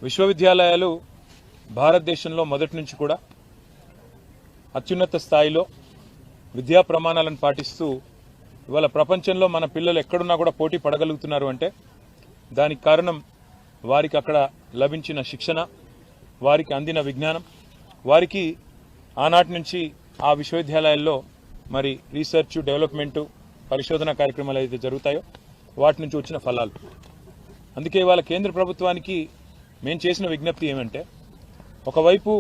విశ్వవిద్యాలయాలు భారతదేశంలో మొదటి నుంచి కూడా అత్యున్నత స్థాయిలో విద్యా ప్రమాణాలను పాటిస్తూ ఇవాళ ప్రపంచంలో మన పిల్లలు ఎక్కడున్నా కూడా పోటీ పడగలుగుతున్నారు అంటే దానికి కారణం వారికి అక్కడ లభించిన శిక్షణ, వారికి అందిన విజ్ఞానం, వారికి ఆనాటి నుంచి ఆ విశ్వవిద్యాలయాల్లో మరి రీసెర్చ్, డెవలప్మెంట్, పరిశోధన కార్యక్రమాలు అయితే జరుగుతాయో వాటి నుంచి వచ్చిన ఫలాలు. అందుకే ఇవాళ కేంద్ర ప్రభుత్వానికి మేము చేసిన విజ్ఞప్తి ఏమంటే, ఒకవైపు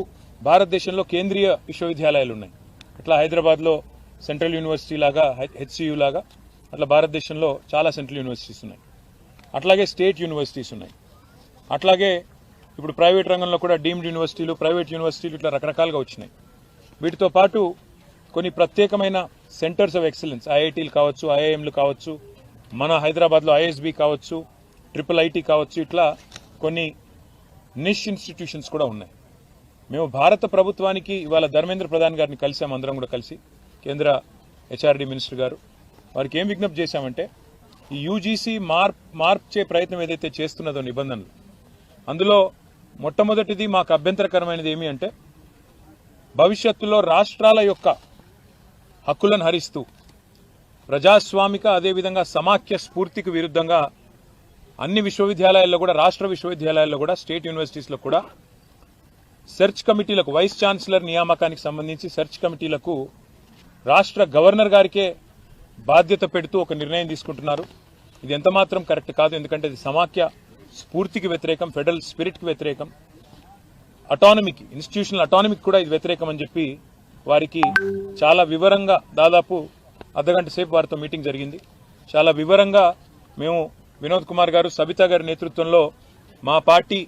భారతదేశంలో కేంద్రీయ విశ్వవిద్యాలయాలు ఉన్నాయి. అట్లా హైదరాబాద్లో సెంట్రల్ యూనివర్సిటీ లాగా, హెచ్సియు లాగా అట్లా భారతదేశంలో చాలా సెంట్రల్ యూనివర్సిటీస్ ఉన్నాయి. అట్లాగే స్టేట్ యూనివర్సిటీస్ ఉన్నాయి. అట్లాగే ఇప్పుడు ప్రైవేట్ రంగంలో కూడా డీమ్డ్ యూనివర్సిటీలు, ప్రైవేట్ యూనివర్సిటీలు ఇట్లా రకరకాలుగా వచ్చినాయి. వీటితో పాటు కొన్ని ప్రత్యేకమైన సెంటర్స్ ఆఫ్ ఎక్సలెన్స్, ఐఐటీలు కావచ్చు, ఐఐఎంలు కావచ్చు, మన హైదరాబాద్లో ఐఎస్బి కావచ్చు, IIIT కావచ్చు, ఇట్లా కొన్ని నిష్ ఇన్స్టిట్యూషన్స్ కూడా ఉన్నాయి. మేము భారత ప్రభుత్వానికి ఇవాళ ధర్మేంద్ర ప్రధాన్ గారిని కలిసాము, అందరం కూడా కలిసి, కేంద్ర హెచ్ఆర్డీ మినిస్టర్ గారు. వారికి ఏం విజ్ఞప్తి చేశామంటే, ఈ యూజీసీ మార్చే ప్రయత్నం ఏదైతే చేస్తున్నదో నిబంధనలు, అందులో మొట్టమొదటిది మాకు అభ్యంతరకరమైనది ఏమి అంటే, భవిష్యత్తులో రాష్ట్రాల యొక్క హక్కులను హరిస్తూ ప్రజాస్వామిక అదేవిధంగా సమాఖ్య స్ఫూర్తికి విరుద్ధంగా అన్ని విశ్వవిద్యాలయాల్లో కూడా, రాష్ట్ర విశ్వవిద్యాలయాల్లో కూడా, స్టేట్ యూనివర్సిటీస్లో కూడా సెర్చ్ కమిటీలకు, వైస్ ఛాన్సలర్ నియామకానికి సంబంధించి సెర్చ్ కమిటీలకు రాష్ట్ర గవర్నర్ గారికే బాధ్యత పెడుతూ ఒక నిర్ణయం తీసుకుంటున్నారు. ఇది ఎంతమాత్రం కరెక్ట్ కాదు. ఎందుకంటే ఇది సమాఖ్య స్ఫూర్తికి వ్యతిరేకం, ఫెడరల్ స్పిరిట్కి వ్యతిరేకం, అటానమీకి, ఇన్స్టిట్యూషనల్ అటానమీకి కూడా ఇది వ్యతిరేకం అని చెప్పి వారికి చాలా వివరంగా, దాదాపు అర్ధగంట సేపు వారితో మీటింగ్ జరిగింది. చాలా వివరంగా మేము వినోద్ కుమార్ గారు, సబితా గారి నేతృత్వంలో మా పార్టీ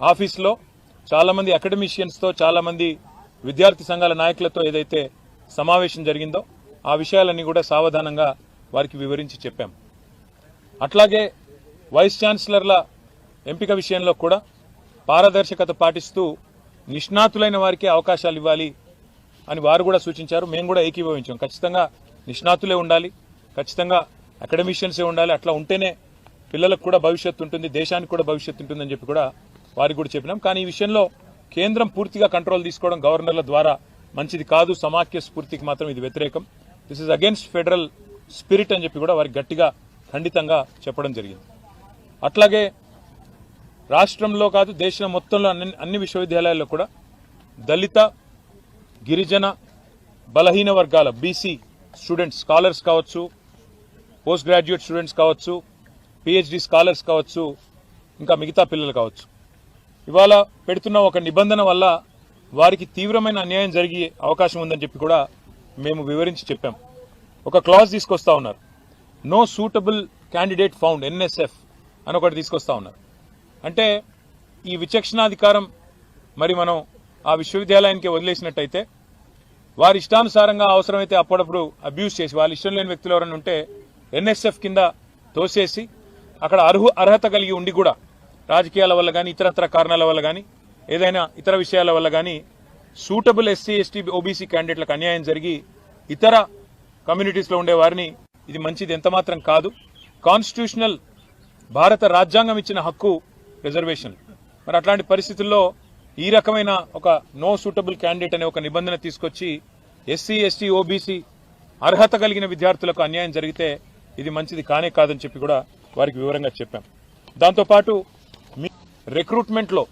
ఆఫీస్లో చాలామంది అకాడమిషియన్స్తో, చాలామంది విద్యార్థి సంఘాల నాయకులతో ఏదైతే సమావేశం జరిగిందో ఆ విషయాలన్నీ కూడా సావధానంగా వారికి వివరించి చెప్పాం. అట్లాగే వైస్ ఛాన్సలర్ల ఎంపిక విషయంలో కూడా పారదర్శకత పాటిస్తూ నిష్ణాతులైన వారికి అవకాశాలు ఇవ్వాలి అని వారు కూడా సూచించారు. మేము కూడా ఏకీభవించాం. ఖచ్చితంగా నిష్ణాతులే ఉండాలి, ఖచ్చితంగా అకాడమిషియన్సే ఉండాలి. అట్లా ఉంటేనే పిల్లలకు కూడా భవిష్యత్తు ఉంటుంది, దేశానికి కూడా భవిష్యత్తు ఉంటుందని చెప్పి కూడా వారికి కూడా చెప్పినాం. కానీ ఈ విషయంలో కేంద్రం పూర్తిగా కంట్రోల్ తీసుకోవడం గవర్నర్ల ద్వారా మంచిది కాదు. సమాఖ్య స్ఫూర్తికి మాత్రం ఇది వ్యతిరేకం. This is against federal spirit అని చెప్పి కూడా వారికి గట్టిగా, ఖండితంగా చెప్పడం జరిగింది. అట్లాగే రాష్ట్రంలో కాదు, దేశం మొత్తంలో అన్ని విశ్వవిద్యాలయాల్లో కూడా దళిత, గిరిజన, బలహీన వర్గాల బీసీ స్టూడెంట్స్, స్కాలర్స్ కావచ్చు, పోస్ట్ గ్రాడ్యుయేట్ స్టూడెంట్స్ కావచ్చు, పిహెచ్డి స్కాలర్స్ కావచ్చు, ఇంకా మిగతా పిల్లలు కావచ్చు, ఇవాళ పెడుతున్న ఒక నిబంధన వల్ల వారికి తీవ్రమైన అన్యాయం జరిగే అవకాశం ఉందని చెప్పి కూడా మేము వివరించి చెప్పాం. ఒక క్లాజ్ తీసుకొస్తా ఉన్నారు, no suitable candidate found, NSF అని ఒకటి తీసుకొస్తా ఉన్నారు. అంటే ఈ విచక్షణాధికారం మరి మనం ఆ విశ్వవిద్యాలయానికి వదిలేసినట్టయితే వారి ఇష్టానుసారంగా అవసరమైతే అప్పుడప్పుడు అబ్యూజ్ చేసి, వాళ్ళ ఇష్టం లేని వ్యక్తులు ఎవరైనా ఉంటే NSF కింద తోసేసి అక్కడ అర్హత కలిగి ఉండి కూడా రాజకీయాల వల్ల కానీ, ఇతరత్ర కారణాల వల్ల కానీ, ఏదైనా ఇతర విషయాల వల్ల కానీ సూటబుల్ SC, ST, OBC క్యాండిడేట్లకు అన్యాయం జరిగి ఇతర కమ్యూనిటీస్లో ఉండే వారిని, ఇది మంచిది ఎంతమాత్రం కాదు. కాన్స్టిట్యూషనల్ భారత రాజ్యాంగం ఇచ్చిన హక్కు రిజర్వేషన్. మరి అట్లాంటి పరిస్థితుల్లో ఈ రకమైన ఒక నో సూటబుల్ క్యాండిడేట్ అనే ఒక నిబంధన తీసుకొచ్చి SC, ST, OBC అర్హత కలిగిన విద్యార్థులకు అన్యాయం జరిగితే ఇది మంచిది కానే కాదని చెప్పి కూడా వారికి వివరంగా చెప్పాం. దాంతోపాటు మీ రిక్రూట్మెంట్లో,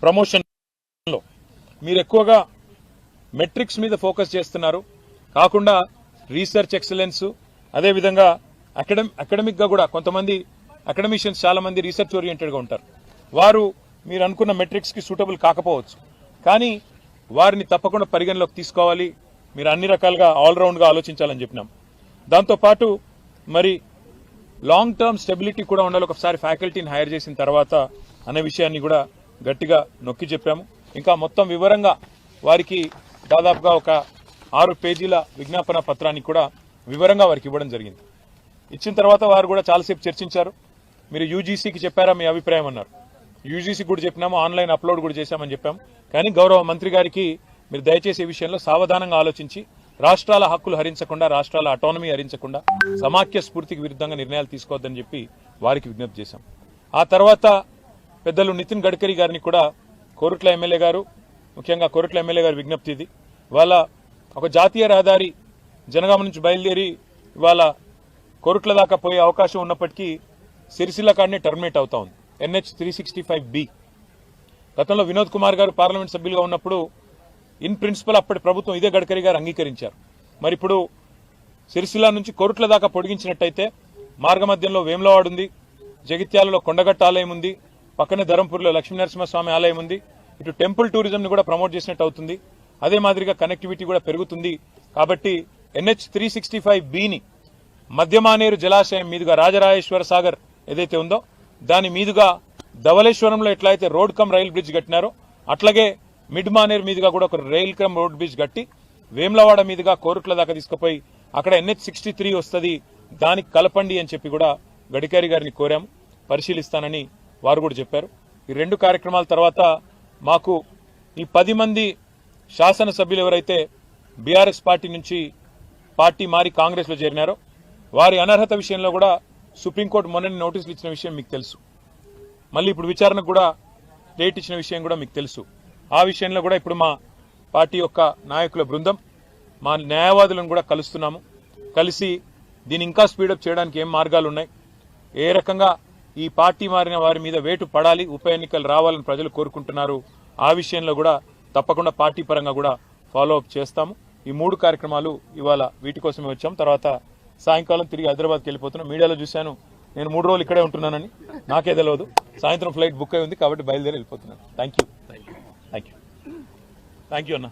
ప్రమోషన్లో మీరు ఎక్కువగా మెట్రిక్స్ మీద ఫోకస్ చేస్తున్నారు, కాకుండా రీసెర్చ్ ఎక్సలెన్స్, అదేవిధంగా అకాడమిక్గా కూడా కొంతమంది అకాడమిషియన్స్ చాలా మంది రీసెర్చ్ ఓరియంటెడ్గా ఉంటారు. వారు మీరు అనుకున్న మెట్రిక్స్కి సూటబుల్ కాకపోవచ్చు, కానీ వారిని తప్పకుండా పరిగణలోకి తీసుకోవాలి. మీరు అన్ని రకాలుగా ఆల్రౌండ్గా ఆలోచించాలని చెప్పినాం. దాంతోపాటు మరి లాంగ్ టర్మ్ స్టెబిలిటీ కూడా ఉండాలి ఒకసారి ఫ్యాకల్టీని హైర్ చేసిన తర్వాత అనే విషయాన్ని కూడా గట్టిగా నొక్కి చెప్పాము. ఇంకా మొత్తం వివరంగా వారికి దాదాపుగా ఒక 6 పేజీల విజ్ఞాపన పత్రాన్ని కూడా వివరంగా వారికి ఇవ్వడం జరిగింది. ఇచ్చిన తర్వాత వారు కూడా చాలాసేపు చర్చించారు. మీరు యూజీసీకి చెప్పారా మీ అభిప్రాయం అన్నారు. యూజీసీ కూడా చెప్పినాము, ఆన్లైన్ అప్లోడ్ కూడా చేశామని చెప్పాము. కానీ గౌరవ మంత్రి గారికి మీరు దయచేసి ఈ విషయంలో సావధానంగా ఆలోచించి రాష్ట్రాల హక్కులు హరించకుండా, రాష్ట్రాల అటానమీ హరించకుండా సమాఖ్య స్ఫూర్తికి విరుద్ధంగా నిర్ణయాలు తీసుకోవద్దని చెప్పి వారికి విజ్ఞప్తి చేశాం. ఆ తర్వాత పెద్దలు నితిన్ గడ్కరీ గారిని కూడా కోరుట్ల ఎమ్మెల్యే గారు, ముఖ్యంగా కోరుట్ల ఎమ్మెల్యే గారి విజ్ఞప్తి ఇది. ఇవాళ ఒక జాతీయ రహదారి జనగామ నుంచి బయలుదేరి ఇవాళ కోరుట్ల దాకా పోయే అవకాశం ఉన్నప్పటికీ సిరిసిల్ల కాడనే టర్మినేట్ అవుతా ఉంది. NH 365B. గతంలో వినోద్ కుమార్ గారు పార్లమెంట్ సభ్యులుగా ఉన్నప్పుడు ఇన్ ప్రిన్సిపల్ అప్పటి ప్రభుత్వం ఇదే గడ్కరీ గారు అంగీకరించారు. మరి ఇప్పుడు సిరిసిల్ల నుంచి కోరుట్ల దాకా పొడిగించినట్టయితే మార్గమధ్యంలో వేములవాడ ఉంది, జగిత్యాలలో కొండగట్ట ఆలయం ఉంది, పక్కనే ధరంపూర్లో లక్ష్మీనరసింహస్వామి ఆలయం ఉంది. ఇటు టెంపుల్ టూరిజం ని కూడా ప్రమోట్ చేసినట్టు అవుతుంది. అదే మాదిరిగా కనెక్టివిటీ కూడా పెరుగుతుంది. కాబట్టి NH 365Bని మధ్యమానేరు జలాశయం మీదుగా రాజరాజేశ్వర సాగర్ ఏదైతే ఉందో దాని మీదుగా ధవళేశ్వరంలో ఎట్లయితే రోడ్ కమ్ రైల్ బ్రిడ్జ్ కట్టినారో అట్లాగే మిడ్ మానేరు మీదుగా కూడా ఒక రైల్ కమ్ రోడ్ బ్రిడ్జ్ కట్టి వేములవాడ మీదుగా కోరుట్ల దాకా తీసుకుపోయి అక్కడ NH 63 వస్తుంది, దానికి కలపండి అని చెప్పి కూడా గడ్కరీ గారిని కోరాము. పరిశీలిస్తానని వారు కూడా చెప్పారు. ఈ రెండు కార్యక్రమాల తర్వాత మాకు ఈ 10 మంది శాసనసభ్యులు ఎవరైతే బీఆర్ఎస్ పార్టీ నుంచి పార్టీ మారి కాంగ్రెస్ లో చేరినారో వారి అనర్హత విషయంలో కూడా సుప్రీంకోర్టు మొన్న నోటీసులు ఇచ్చిన విషయం మీకు తెలుసు. మళ్ళీ ఇప్పుడు విచారణకు కూడా డేట్ ఇచ్చిన విషయం కూడా మీకు తెలుసు. ఆ విషయంలో కూడా ఇప్పుడు మా పార్టీ యొక్క నాయకుల బృందం మా న్యాయవాదులను కూడా కలుస్తున్నాము. కలిసి దీన్ని ఇంకా స్పీడప్ చేయడానికి ఏం మార్గాలు ఉన్నాయి, ఏ రకంగా ఈ పార్టీ మారిన వారి మీద వేటు పడాలి, ఉప ఎన్నికలు రావాలని ప్రజలు కోరుకుంటున్నారు, ఆ విషయంలో కూడా తప్పకుండా పార్టీ పరంగా కూడా ఫాలో అప్ చేస్తాము. ఈ 3 కార్యక్రమాలు ఇవాళ వీటి కోసమే వచ్చాం. తర్వాత సాయంకాలం తిరిగి హైదరాబాద్కి వెళ్ళిపోతున్నాం. మీడియాలో చూశాను నేను 3 రోజులు ఇక్కడే ఉంటున్నానని, నాకే తెలియదు. సాయంత్రం ఫ్లైట్ బుక్ అయి ఉంది కాబట్టి బయలుదేరి వెళ్ళిపోతున్నాను. థ్యాంక్ యూ అన్న.